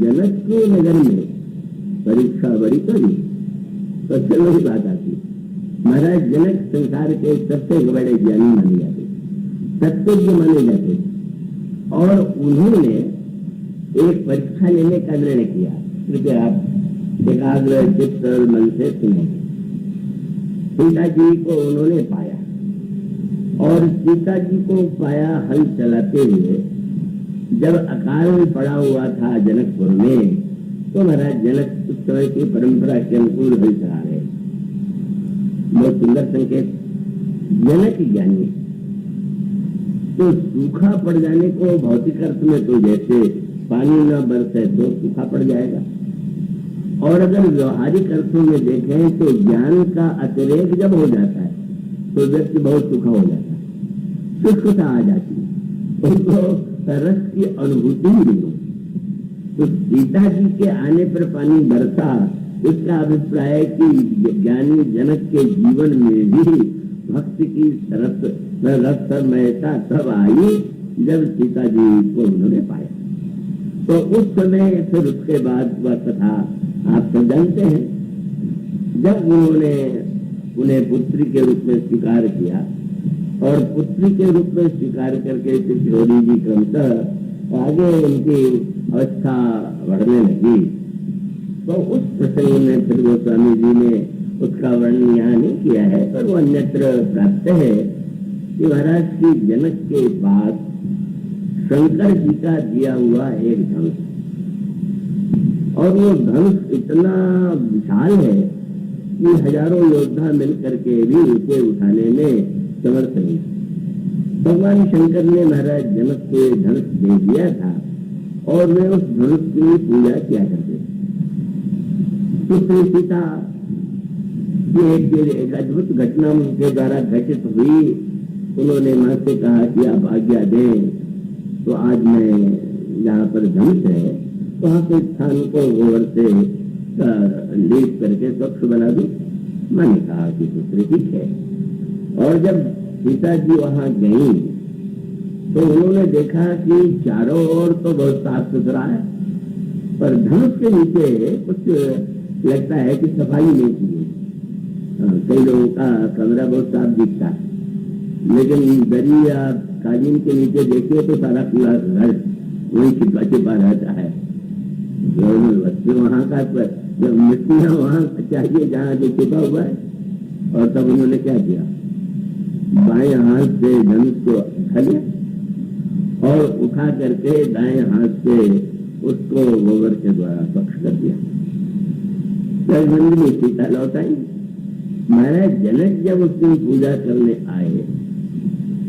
जनक के नगर में परीक्षा बड़ी करी तो चलो ही बात आती। महाराज जनक संसार के सबसे बड़े ज्ञानी माने जाते, सत्यज्ञ माने जाते, और उन्होंने एक परीक्षा लेने का निर्णय किया। कृपया आप एकाग्र चित्त और मन से सुने। सीता जी को उन्होंने पाया, और सीता जी को पाया हल चलाते हुए। जब अकाल पड़ा हुआ था जनकपुर में, तो महाराज जनक उस समय की परंपरा के अनुकूल हल चला रहे। बहुत सुंदर संकेत। जनक ज्ञानी तो सूखा पड़ जाने को भौतिक अर्थ में तो जैसे पानी न बरसे तो सूखा पड़ जाएगा, और अगर व्यवहारिक अर्थों में देखें तो ज्ञान का अतिरेक जब हो जाता है तो व्यक्ति बहुत सूखा हो जाता है, शुष्कता आ जाती है, उनको रस की अनुभूति ही नहीं हो। तो सीता जी के आने पर पानी बरसा, इसका अभिप्राय है कि ज्ञानी जनक के जीवन में भी भक्ति की रसमयता तब आई जब सीता जी को उन्होंने पाया। तो उस समय फिर उसके बाद वह कथा आप सब जानते हैं। जब उन्होंने उन्हें पुत्री के रूप में स्वीकार किया, और पुत्री के रूप में स्वीकार करके किशोरी जी क्रमशः आगे उनकी अवस्था बढ़ने लगी, तो उस प्रसंग में फिर गोस्वामी जी ने उसका वर्णन यहाँ नहीं किया है, पर वो अन्यत्र प्राप्त है कि महाराज की जनक के पास शंकर जी का दिया हुआ एक धनुष, और वो धनुष इतना विशाल है कि हजारों योद्धा मिलकर के भी उसे उठाने में समर्थ नहीं। भगवान शंकर ने महाराज जनक को धनुष दे दिया था, और वे उस धनुष की पूजा किया करते। पुत्री सीता एक अद्भुत घटना उनके द्वारा घटित हुई। उन्होंने मां से कहा कि आप आज्ञा दें तो आज मैं जहाँ पर धनुष है वहां के स्थान को गोबर से लेप करके स्वच्छ बना दूं। मैंने कहा कि पुत्री ठीक है। और जब सीता जी वहां गई तो उन्होंने देखा कि चारों ओर तो बहुत साफ सुथरा है, पर धनुष के नीचे कुछ लगता है कि सफाई नहीं की है। कई लोगों का कमरा बहुत साफ दिखता है, लेकिन दरी या कालीन के नीचे देखिए तो सारा पूरा घर वही छिपा छिपा रहता है। वहाँ का जब मिट्टियाँ वहाँ चाहिए जहाँ जो छिपा हुआ है। और तब उन्होंने क्या किया, बाएं हाथ से धनुष को उठा लिया और उठा करके दाएं हाथ से उसको गोबर के द्वारा स्वच्छ कर दिया। मंदिर में सीता लौट आई। महाराज जनक जब उसकी पूजा करने आए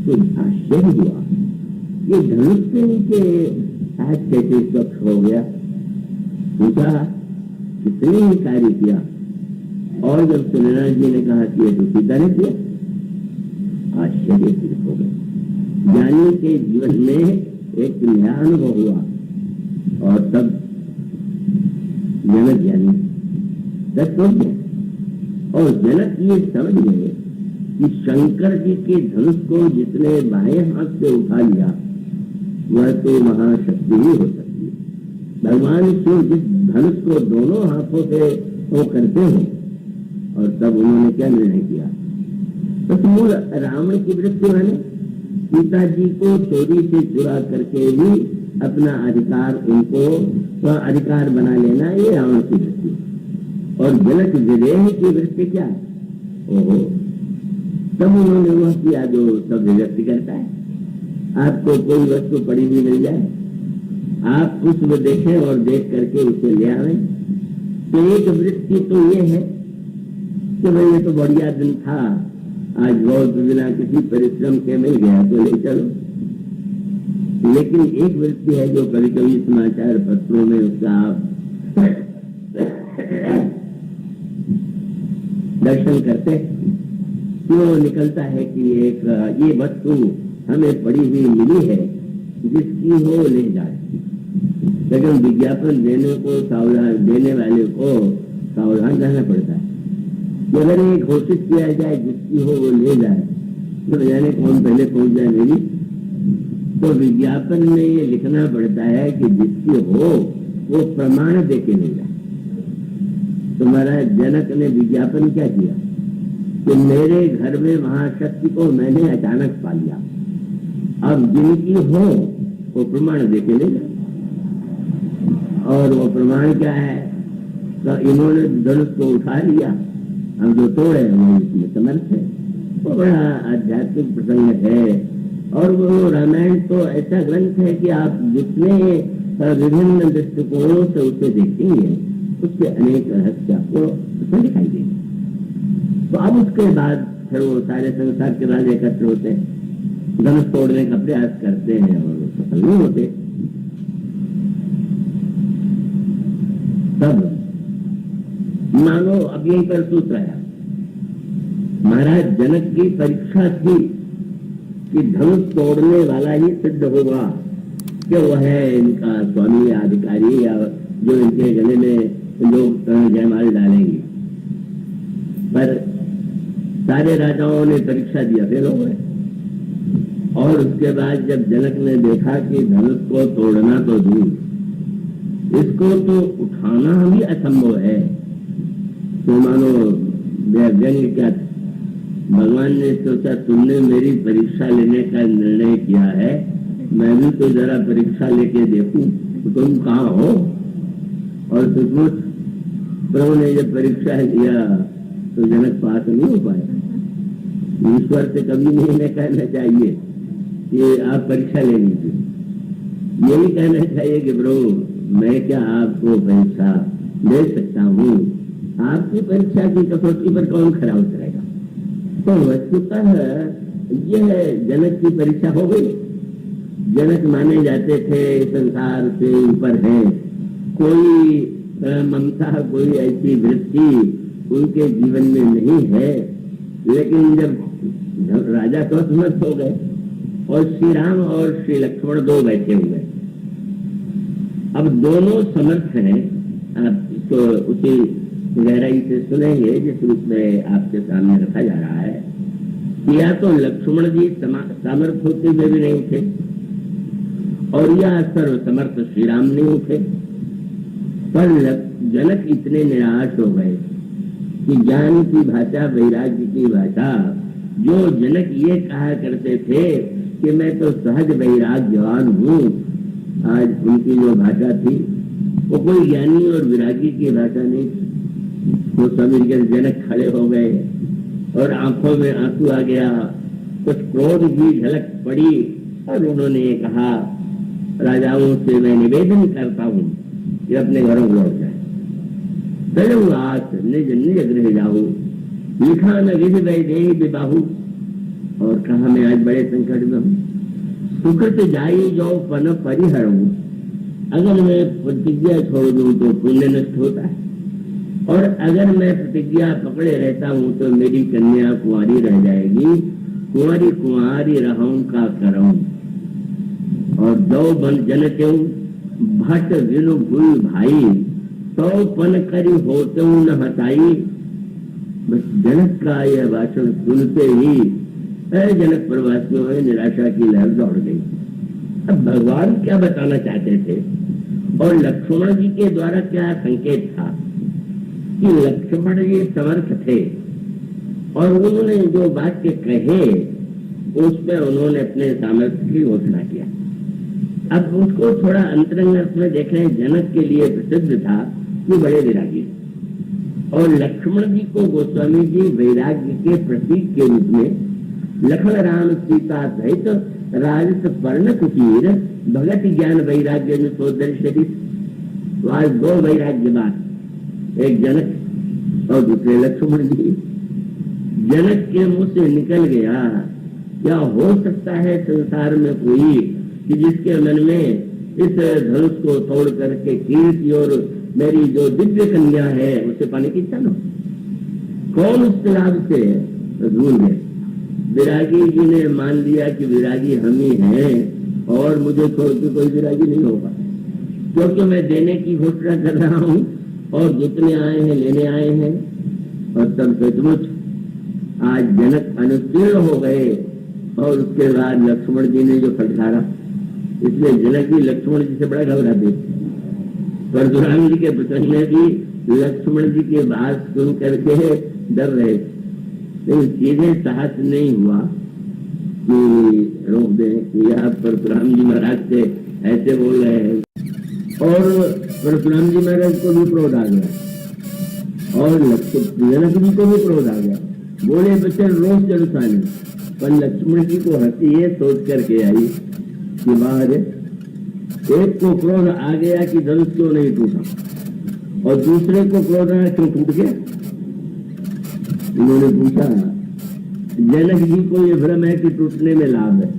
तो आश्चर्य हुआ, ये धनुष के नीचे हाथ कैसे स्वच्छ हो गया। पूछा कितने ही कार्य किया, और जब सत्यनारायण जी ने कहा कि ये तो सीता ने किया, आश्चर्य हो गए। ज्ञानी के जीवन में एक नया अनुभव हुआ, और तब जनक ज्ञानी तत्व और जनक ये समझ गए कि शंकर जी के धनुष को जिसने बाएं हाथ से उठा लिया वह तो महाशक्ति ही हो सकती है। भगवान शिव जिस धनुष को दोनों हाथों से वो करते हैं। और तब उन्होंने क्या निर्णय किया, तो मूल रावण की वृत्ति माने सीता जी को चोरी से चुरा करके भी अपना अधिकार उनको अधिकार बना लेना, ये रावण की वृत्ति। और जनक विदेह की वृत्ति क्या है, ओहो, तब उन्होंने वह किया जो सब व्यक्ति करता है। आपको कोई वस्तु पड़ी हुई मिल जाए, आप पुष्प देखें और देख करके उसे ले आवे। तो एक वृत्ति तो ये है कि भाई ये तो बढ़िया दिन था, आज बहुत बिना किसी परिश्रम के मिल गया तो ले चलो। लेकिन एक वृत्ति है जो कभी कभी समाचार पत्रों में उसका दर्शन करते तो निकलता है कि एक ये वस्तु हमें पड़ी हुई मिली है, जिसकी हो ले जाए। लेकिन विज्ञापन देने को सावधान, देने वाले को सावधान रहना पड़ता है। अगर ये घोषित किया जाए जिसकी हो वो ले जाए, तो जाने कौन पहले पहुंच जाए मेरी। तो विज्ञापन में ये लिखना पड़ता है कि जिसकी हो वो प्रमाण देके ले जाए। तो महाराज जनक ने विज्ञापन क्या किया कि मेरे घर में महाशक्ति को मैंने अचानक पा लिया, अब जिनकी हो वो प्रमाण देके ले जाए। और वो प्रमाण क्या है? तो इन्होंने धनुष को उठा लिया, हम जो तोड़े वो इसमें समर्थ है। वो बड़ा आध्यात्मिक प्रसंग है। और वो रामायण तो ऐसा ग्रंथ है कि आप जितने विभिन्न दृष्टिकोणों से उसे देखेंगे उसके अनेक रहस्य आपको उसमें दिखाई देंगे। तो अब उसके बाद फिर वो सारे संसार के राजा एकत्र होते हैं, धनुष तोड़ने का प्रयास करते हैं और सफल नहीं होते। तब मानो अब यहीं पर सूत्र आया, महाराज जनक की परीक्षा थी कि धनुष तोड़ने वाला ही सिद्ध होगा कि वो है इनका स्वामी या अधिकारी, या जो इनके गले में लोग जयमाल डालेंगे। पर सारे राजाओं ने परीक्षा दिया, फेल हो गए। और उसके बाद जब जनक ने देखा कि धनुष को तोड़ना तो दूर, इसको तो उठाना भी असंभव है, तो मानो व्यंग क्या, भगवान ने सोचा तुमने मेरी परीक्षा लेने का निर्णय किया है, मैं भी तो जरा परीक्षा लेके देखूं तो तुम कहाँ हो। और सचमुच प्रभु ने जब परीक्षा लिया तो जनक पास नहीं हो पाया। ईश्वर से कभी नहीं कहना चाहिए कि आप परीक्षा ले लीजिए, यही कहना चाहिए कि प्रभु मैं क्या आपको परीक्षा दे सकता हूँ, आपकी परीक्षा की कसौटी पर कौन खरा उतरेगा। तो वस्तुतः यह जनक की परीक्षा हो गई। जनक माने जाते थे संसार से ऊपर है, कोई ममता कोई ऐसी वृत्ति उनके जीवन में नहीं है। लेकिन जब राजा तो समर्थ हो गए और श्री राम और श्री लक्ष्मण दो बैठे हुए, अब दोनों समर्थ हैं। आप इसको उसी गहराई से सुनेंगे जिस रूप में आपके सामने रखा जा रहा है। या तो लक्ष्मण जी सामर्थ होते हुए भी नहीं उठे और या सर्व समर्थ श्री राम नहीं उठे, पर जनक इतने निराश हो गए कि ज्ञान की भाषा, वैराग्य की भाषा, जो जनक ये कहा करते थे कि मैं तो सहज वैराग्यवान हूँ, आज उनकी जो भाषा थी वो कोई ज्ञानी और विरागी की भाषा नहीं थी। वो स्वामी के जनक खड़े हो गए और आंखों में आंसू आ गया, कुछ क्रोध की झलक पड़ी और उन्होंने ये कहा, राजाओं से मैं निवेदन करता हूँ कि अपने घरों को लौट जाए, चलो निज निज गृह जाऊं, लिखा न विधि वैदेही विबाहु। और कहा मैं आज बड़े संकट में हूँ, सुकृत जाई जो पन परिहरऊं, अगर मैं प्रतिज्ञा छोड़ दूं तो पुण्य नष्ट होता है, और अगर मैं प्रतिज्ञा पकड़े रहता हूँ तो मेरी कन्या कुंवारी रह जाएगी, कुंवारी कुंवारी रहूं का करऊं। और दो बन जन क्यों भट विनु भूल भाई, तो पन करी होते न हटाई। बस जनक का यह भाषण सुनते ही जनक प्रवासियों में निराशा की लहर दौड़ गई। अब भगवान क्या बताना चाहते थे और लक्ष्मण जी के द्वारा क्या संकेत था कि लक्ष्मण जी समर्थ थे और उन्होंने जो वाक्य कहे उसमें उन्होंने अपने सामर्थ्य की घोषणा किया। अब उसको थोड़ा अंतरंग अर्थ में देखें, जनक के लिए प्रसिद्ध था कि बड़े वैरागी, और लक्ष्मण जी को गोस्वामी जी वैराग्य के प्रतीक के रूप में लखन राम सीता सहित राजस पर्ण कुटीर भगत ज्ञान वैराग्य में सोदर शरीर। आज दो वैराग्यवान, एक जनक और दूसरे लक्ष्मण जी। जनक के मुंह से निकल गया, क्या हो सकता है संसार में कोई कि जिसके मन में इस धनुष को तोड़ करके कीर्ति और मेरी जो दिव्य कन्या है उसे पाने की इच्छा न? कौन उस लाभ से भूल गए? विरागी जी ने मान लिया कि विरागी हम ही हैं और मुझे छोड़ के कोई विरागी नहीं होगा, क्योंकि मैं देने की घोषणा कर रहा हूँ और जितने आए हैं लेने आए हैं। और तब सचमुच आज जनक अनुत्तीर्ण हो गए और उसके बाद लक्ष्मण जी ने जो फटकारा, इसलिए जनक जी लक्ष्मण जी से बड़ा घबराते। परशुराम जी के प्रसंग में भी लक्ष्मण जी की बात सुन करके डर रहे, लेकिन सीधे साहस नहीं हुआ कि रोक दे कि यह परशुराम जी महाराज से ऐसे बोल रहे हैं। और परशुराम जी महाराज को भी क्रोध आ गया और जनक जी को भी क्रोध आ गया। बोले बच्चे रोज जलसाने, पर लक्ष्मण जी को हंसी ये सोच करके आई कि बाहर एक को क्रोध आ गया कि धनुष क्यों नहीं टूटा, और दूसरे को क्रोध आया क्यों टूट गया। उन्होंने पूछा, जनक जी को ये भ्रम है कि टूटने में लाभ है,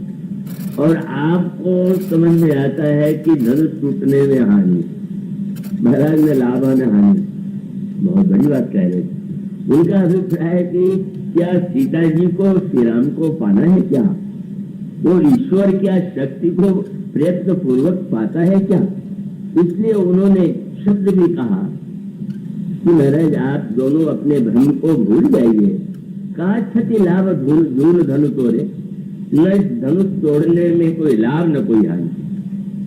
और आपको समझ में आता है कि धनुष टूटने में हानि। महाराज ने लाभ है हानि, बहुत बड़ी बात कह रहे थे। उनका अभिप्राय है कि क्या सीता जी को श्री राम को पाना है क्या? वो ईश्वर क्या शक्ति को प्रयत्न पूर्वक पाता है क्या? इसलिए उन्होंने शब्द भी कहा कि महाराज आप दोनों अपने भ्रम को भूल जाइए। कहा क्षति लाभ धूल धनु तोड़े, न धनुष तोड़ने में कोई लाभ न कोई हानि।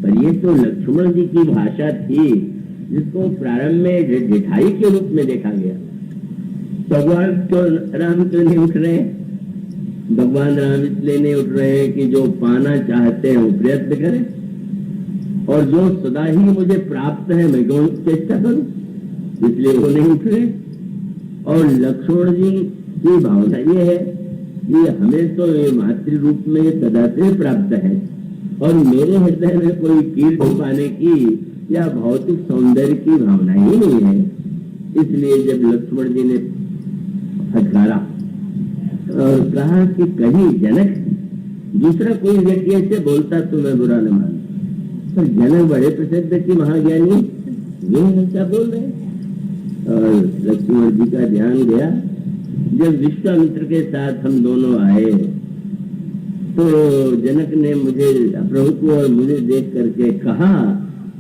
पर ये तो लक्ष्मण जी की भाषा थी जिसको प्रारंभ में ढिठाई के रूप में देखा गया। भगवान तो राम तो नहीं उठ रहे, भगवान राम इसलिए नहीं उठ रहे हैं कि जो पाना चाहते हैं वो प्रयत्न करें, और जो सदा ही मुझे प्राप्त है मैं क्यों चेष्टा करूं, इसलिए वो नहीं उठ रहे। और लक्ष्मण जी की भावना ये है कि हमें तो ये मातृ रूप में सदा से प्राप्त है, और मेरे हृदय में कोई कीर्ति पाने की या भौतिक सौंदर्य की भावना ही नहीं है। इसलिए जब लक्ष्मण जी ने फटकारा और कहा कि कहीं जनक दूसरा कोई व्यक्ति ऐसे बोलता तो मैं बुरा न मानता, पर जनक बड़े प्रसिद्ध की महाज्ञानी ये क्या बोल रहे। और लक्ष्मण जी का ध्यान गया, जब विश्वामित्र के साथ हम दोनों आए तो जनक ने मुझे प्रभु को और मुझे देख करके कहा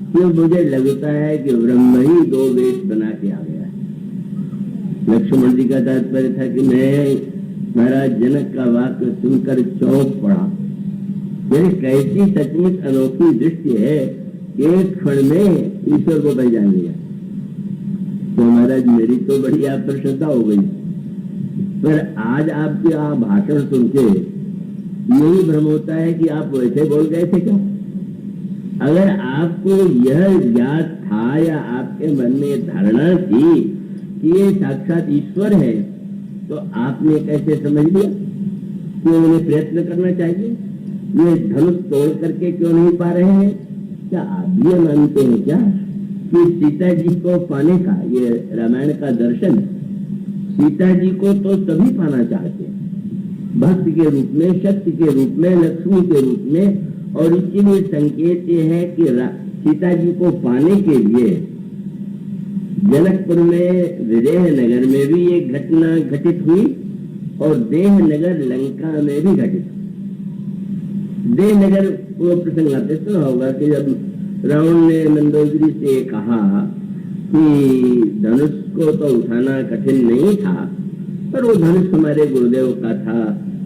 कि मुझे लगता है कि ब्रह्म ही दो वेश बना के आ गया है। लक्ष्मण जी का तात्पर्य था कि मैं महाराज जनक का वाक्य सुनकर चौंक पड़ा। यह कैसी सचमुच अनोखी दृष्टि है, एक क्षण में ईश्वर को पहचान लिया। तो महाराज मेरी तो बड़ी आप पर श्रद्धा हो गई, पर आज आपके आप भाषण सुन के यही भ्रम होता है कि आप वैसे बोल गए थे क्या? अगर आपको यह ज्ञात था या आपके मन में धारणा थी कि ये साक्षात ईश्वर है, तो आपने कैसे समझ लिया कि उन्हें प्रयत्न करना चाहिए? ये धनुष तोड़ करके क्यों नहीं पा रहे हैं? क्या आप ये मानते हैं क्या कि सीता जी को पाने का ये रामायण का दर्शन, सीता जी को तो सभी पाना चाहते हैं, भक्त के रूप में, शक्ति के रूप में, लक्ष्मी के रूप में। और इसीलिए संकेत ये है कि सीता जी को पाने के लिए जनकपुर में विदेह नगर में भी एक घटना घटित हुई, और देह नगर लंका में भी घटित। देह नगर वो प्रसंग आपने सुना होगा कि जब रावण ने मंदोदरी से कहा कि धनुष को तो उठाना कठिन नहीं था, पर वो धनुष हमारे गुरुदेव का था,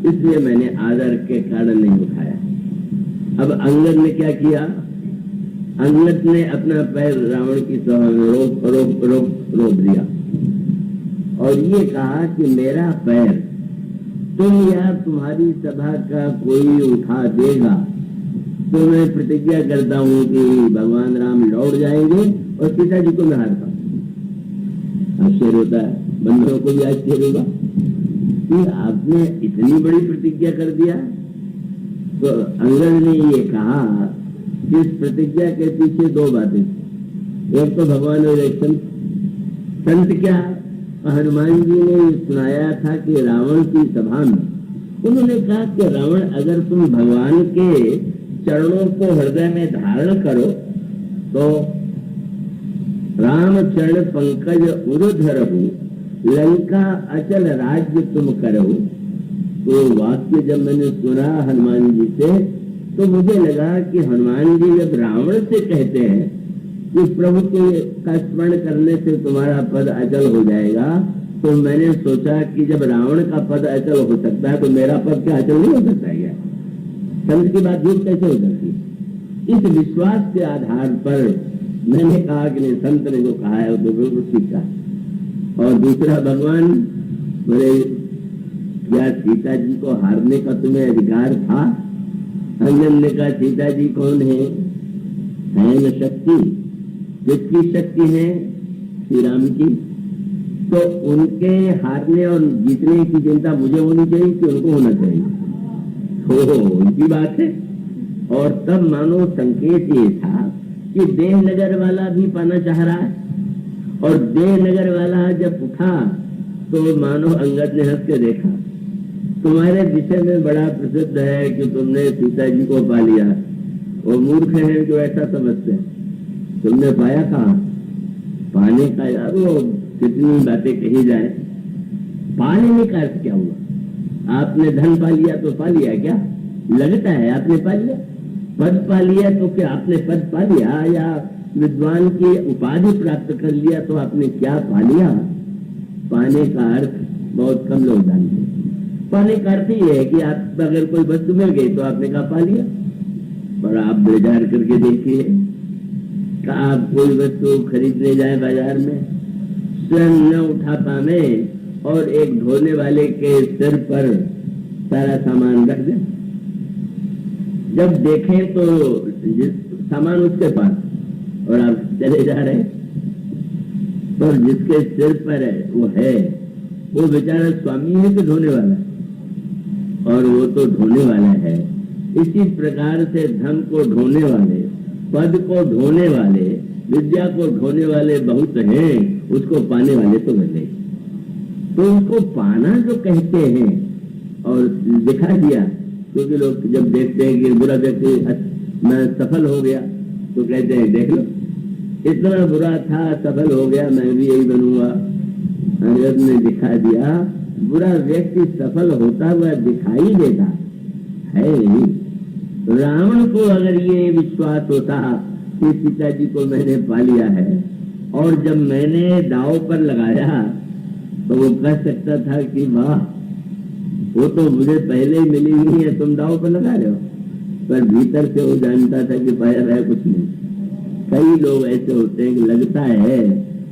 इसलिए मैंने आदर के कारण नहीं उठाया। अब अंगद ने क्या किया? अंगद ने अपना पैर रावण की रोक दिया और ये कहा कि मेरा पैर तुम या तुम्हारी सभा का कोई उठा देगा तो मैं प्रतिज्ञा करता हूं कि भगवान राम लौट जाएंगे और सीता जी को मैं हार पाऊंगा। आश्चर्य होता है, बंधुओं को भी आश्चर्य होगा कि आपने इतनी बड़ी प्रतिज्ञा कर दिया। तो अंगद ने ये कहा कि इस प्रतिज्ञा के पीछे दो बातें, एक तो भगवान और एक संत क्या हनुमान जी ने सुनाया था कि रावण की सभा में उन्होंने कहा कि रावण अगर तुम भगवान के चरणों को हृदय में धारण करो तो राम चरण पंकज उरुध रहू, लंका अचल राज्य तुम करो। तो वाक्य जब मैंने सुना हनुमान जी से तो मुझे लगा कि हनुमान जी जब रावण से कहते हैं कि प्रभु के का स्मरण करने से तुम्हारा पद अचल हो जाएगा, तो मैंने सोचा कि जब रावण का पद अचल हो सकता है तो मेरा पद क्या अचल नहीं हो सकता है क्या? संत की बात झूठ कैसे हो सकती है? इस विश्वास के आधार पर मैंने कहा कि नहीं, संत ने जो कहा है वो तो बिल्कुल ठीक कहा। और दूसरा, भगवान बोले क्या सीता जी को हारने का तुम्हें अधिकार था? अंजन ने कहा सीता जी कौन है न शक्ति। किसकी शक्ति है? श्री राम की। तो उनके हारने और जीतने की चिंता मुझे होनी चाहिए कि उनको होना चाहिए? उनकी बात है। और तब मानो संकेत ये था कि देवनगर वाला भी पाना चाह रहा है, और देवनगर वाला जब उठा तो मानो अंगद ने हंस के देखा, तुम्हारे विषय में बड़ा प्रसिद्ध है कि तुमने सीता जी को पा लिया। वो मूर्ख है जो ऐसा समझते हैं। तुमने पाया कहाँ? पाने का यार वो कितनी बातें कही जाए, पाने का अर्थ क्या हुआ? आपने धन पा लिया तो पा लिया क्या? लगता है आपने पा लिया। पद पा लिया तो क्या आपने पद पा लिया? या विद्वान की उपाधि प्राप्त कर लिया तो आपने क्या पा लिया? पाने का अर्थ बहुत कम लोग जानते हैं। पाने का अर्थ ये है कि आप अगर कोई वस्तु मिल गई तो आपने कहा पा लिया। और आप विचार करके देखिए कि आप कोई वस्तु खरीदने जाए बाजार में, स्वयं न उठा पावे और एक ढोने वाले के सिर पर सारा सामान रख दे। जब देखें तो सामान उसके पास और आप चले जा रहे, तो जिसके सिर पर है वो बेचारा स्वामी है कि ढोने वाला है? और वो तो ढोने वाला है। इसी प्रकार से धन को ढोने वाले, पद को ढोने वाले, विद्या को ढोने वाले बहुत हैं, उसको पाने वाले तो मिले। तो उसको पाना जो कहते हैं और दिखा दिया, क्योंकि लोग जब देखते हैं कि बुरा व्यक्ति मैं सफल हो गया तो कहते हैं देख लो इतना बुरा था, सफल हो गया, मैं भी यही बनूंगा। अंग्रेज ने दिखा दिया, बुरा व्यक्ति सफल होता हुआ दिखाई देता है नहीं। रावण को अगर ये विश्वास होता कि सीता जी को मैंने पा लिया है, और जब मैंने दाव पर लगाया तो वो कह सकता था कि वाह, वो तो मुझे पहले ही मिली हुई है, तुम दाव पर लगा रहे हो। पर भीतर से वो जानता था कि पाया है कुछ नहीं। कई लोग ऐसे होते हैं कि लगता है,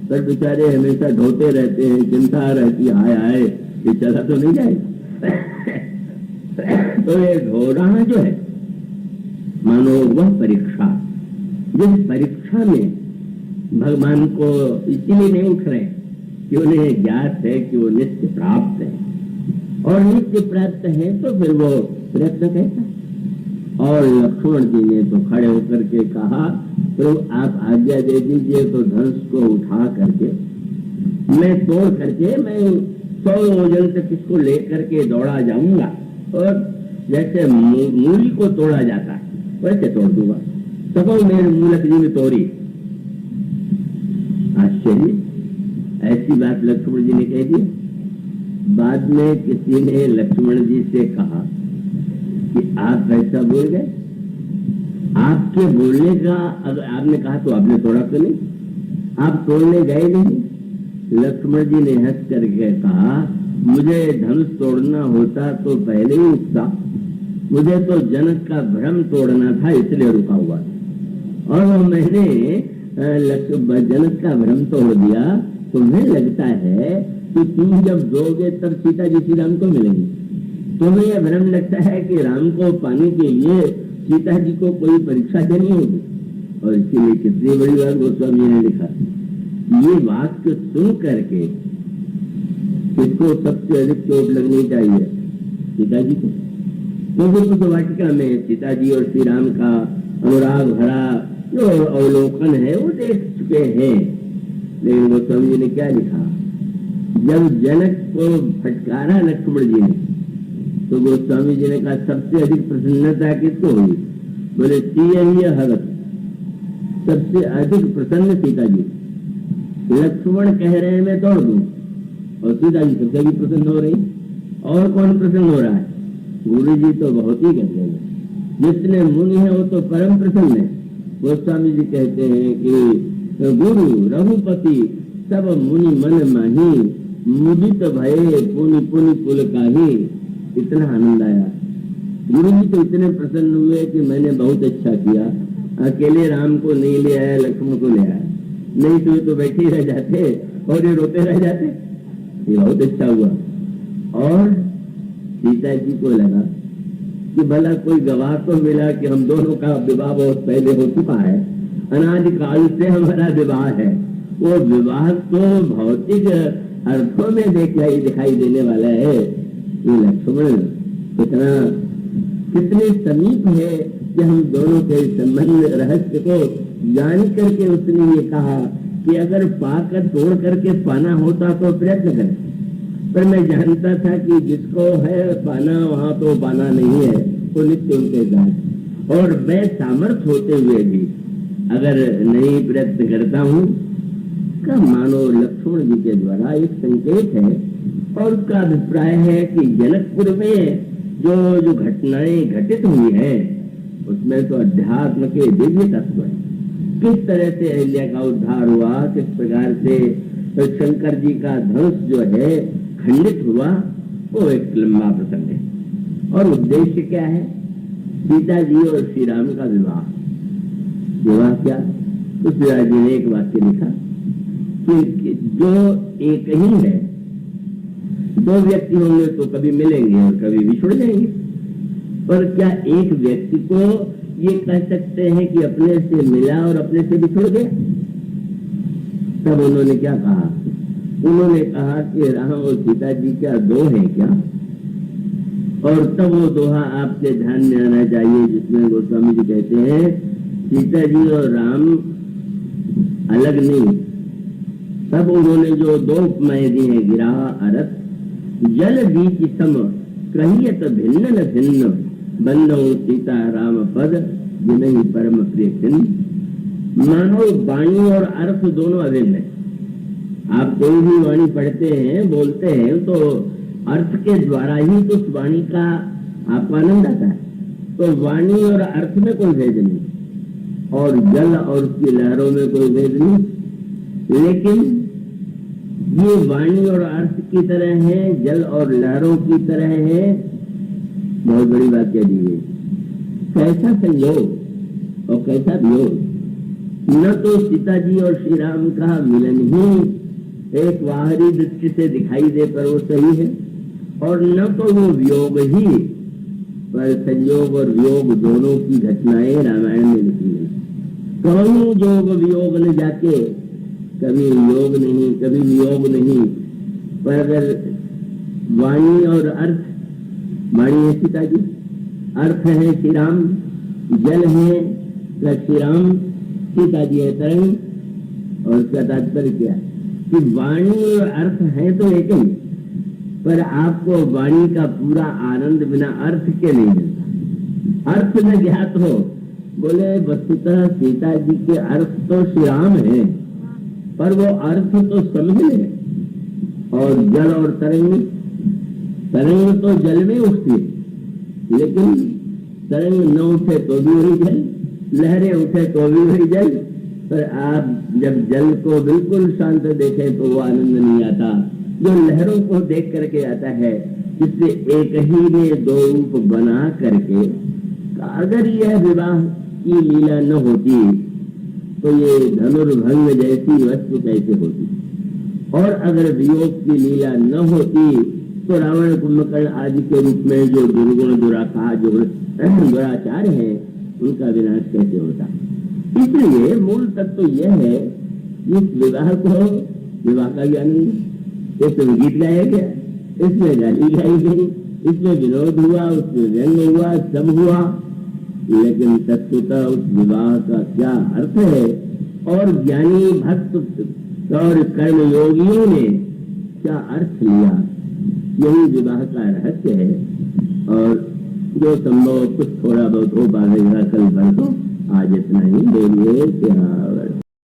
पर बेचारे हमेशा ढोते रहते हैं, चिंता रहती है हाय हाय ये चला तो नहीं जाएगा। तो ये ढोना जो है मानो वह परीक्षा, जिस परीक्षा में भगवान को इसीलिए नहीं उठ रहे कि उन्हें ज्ञात है कि वो नित्य प्राप्त है, और नित्य प्राप्त है तो फिर वो प्रयत्न कहता है। और लक्ष्मण जी ने तो खड़े होकर के कहा, प्रभु आप आज्ञा दे दीजिए तो धनुष को उठा करके मैं तोड़ करके मैं 100 योजन तक इसको लेकर के दौड़ा जाऊंगा, और जैसे मूली को तोड़ा जाता है वैसे तोड़ दूंगा। सबो मेरे मूलक जी ने तोड़ी। आश्चर्य, ऐसी बात लक्ष्मण जी ने कह दी। बाद में किसी ने लक्ष्मण जी से कहा कि आप ऐसा बोल गए, आपके बोलने का अगर आपने कहा तो आपने तोड़ा तो नहीं, आप तोड़ने गए नहीं। लक्ष्मण जी ने हंस करके कहा, मुझे धनुष तोड़ना होता तो पहले ही उठता, मुझे तो जनक का भ्रम तोड़ना था इसलिए रुका हुआ, और मैंने जनक का भ्रम तोड़ दिया। तुम्हें लगता है कि तुम जब दोगे तब सीता जी श्री राम को मिलेंगे, तुम्हें यह भ्रम लगता है कि राम को पाने के लिए सीता जी को कोई परीक्षा देनी होगी। और इसीलिए कितनी बड़ी बात गोस्वामी ने लिखा, ये वाक्य सुन करके किसको सबसे अधिक चोट लगनी चाहिए? सीता जी को। क्योंकि उस वाटिका में सीता जी और श्री राम का अनुराग भरा जो अवलोकन है वो देख चुके हैं। लेकिन गोस्वामी जी ने क्या लिखा, जब जनक को फटकारा लक्ष्मण जी ने तो गोस्वामी जी ने कहा सबसे अधिक प्रसन्नता किसको हुई? बोले सीय हरत, सबसे अधिक प्रसन्न सीता जी। लक्ष्मण कह रहे हैं मैं तोड़ दूं, और सीता जी सबसे अधिक प्रसन्न हो रही। और कौन प्रसन्न हो रहा है? गुरु जी तो बहुत ही कहते हैं, जितने मुनि हैं वो तो परम प्रसन्न है। गोस्वामी जी कहते हैं कि गुरु रघुपति सब मुनि मन माही, मुदित भये पुनि पुनि कुल काही। इतना आनंद आया। गुरु जी तो इतने प्रसन्न हुए कि मैंने बहुत अच्छा किया, अकेले राम को नहीं ले आया, लक्ष्मण को ले आया, नहीं तो ये तो बैठे ही रह जाते और ये रोते रह जाते। ये बहुत अच्छा हुआ। और सीता जी को लगा कि भला कोई गवाह तो मिला कि हम दोनों का विवाह बहुत पहले हो चुका है, अनादिकाल से हमारा विवाह है। वो विवाह तो भौतिक अर्थों में दिखाई देने वाला है। ये लक्ष्मण कितने समीप है कि हम दोनों के संबंध रहस्य को जान करके उसने ये कहा कि अगर पाकर तोड़ करके पाना होता तो प्रयत्न करें, पर मैं जानता था कि जिसको है पाना वहां तो पाना नहीं है, तो नित्य उनके साथ। और मैं सामर्थ्य होते हुए भी अगर नहीं प्रयत्न करता हूँ, का मानो लक्ष्मण जी के द्वारा एक संकेत है। और उसका अभिप्राय है कि जनकपुर में जो घटनाएं घटित हुई है उसमें तो अध्यात्म के दिव्य तत्व है। किस तरह से अहिल्या का उद्धार हुआ, किस प्रकार से शंकर जी का धनुष जो है खंडित हुआ, वो एक लंबा प्रसंग है। और उद्देश्य क्या है? सीता जी और श्री राम का विवाह। विवाह क्या? तो श्री जी ने एक वाक्य लिखा कि जो एक ही है, दो व्यक्ति होंगे तो कभी मिलेंगे और कभी बिछुड़ जाएंगे, पर क्या एक व्यक्ति को ये कह सकते हैं कि अपने से मिला और अपने से बिछुड़ गया? तब उन्होंने क्या कहा? उन्होंने कहा कि राम और सीता जी क्या दो हैं क्या? और तब वो दोहा आपके ध्यान में आना चाहिए जिसमें गोस्वामी जी कहते हैं सीता जी और राम अलग नहीं। तब उन्होंने जो दो उपमाएं दी हैं, गिरा अरथ जल बीच सम कहियत भिन्न न भिन्न बंदो सीता राम पद जिन्हीं परम प्रिय चिन्ह। मानो वाणी और अर्थ दोनों अभिन्न है। आप कोई भी वाणी पढ़ते हैं, बोलते हैं, तो अर्थ के द्वारा ही तो उस वाणी का आपको आनंद आता है। तो वाणी और अर्थ में कोई भेद नहीं, और जल और उसकी लहरों में कोई भेद नहीं। लेकिन ये वाणी और अर्थ की तरह है, जल और लहरों की तरह है। बहुत बड़ी बात कह दी है। कैसा संयोग और कैसा वियोग! न तो सीता जी और श्री राम का मिलन ही एक बाहरी दृष्टि से दिखाई दे पर वो सही है, और न तो वो वियोग ही, पर संयोग और वियोग दोनों की घटनाएं रामायण में लिखी है। कौन जोग वियोग न जाके, कभी योग नहीं कभी वियोग नहीं। पर अगर वाणी और अर्थ, वाणी है सीता जी, अर्थ है श्री राम, जल है श्री राम, सीता जी है तरंग। और उसका तात्पर्य क्या है कि वाणी और अर्थ है तो एक ही, पर आपको वाणी का पूरा आनंद बिना अर्थ के नहीं मिलता। अर्थ में ज्ञात हो, बोले वस्तुतः सीता जी के अर्थ तो श्री राम है, पर वो अर्थ तो समझ ले। और जल और तरंग, तरंग तो जल में उठती है, लेकिन तरंग न उठे तो भी वही जल, लहरें उठे तो भी वही जल। पर आप जब जल को बिल्कुल शांत देखें तो वो आनंद नहीं आता जो लहरों को देख करके आता है। जिससे एक ही ने दो रूप बना करके, अगर यह विवाह की लीला न होती तो ये धनुर्भंग जैसी वस्तु कैसे होती? और अगर वियोग की लीला न होती तो रावण कुंभकर्ण आदि के रूप में जो दुर्गुण दुराचार जो दुराचार है उनका विनाश कैसे होता? इसलिए मूल तत्व तो यह है कि इस विवाह को, विवाह का ज्ञान नहीं, इसमें गीत गाया गया, इसमें गाली गाई गई, इसमें विनोद हुआ, उसमें व्यंग हुआ, सब हुआ, लेकिन तत्वतः उस विवाह का क्या अर्थ है और ज्ञानी भक्त और कर्म योगियों ने क्या अर्थ लिया, यही विवाह का रहस्य है। और जो संभव कुछ थोड़ा बहुत हो पाएगा कल परसों, आज इतना ही। बोलिए क्या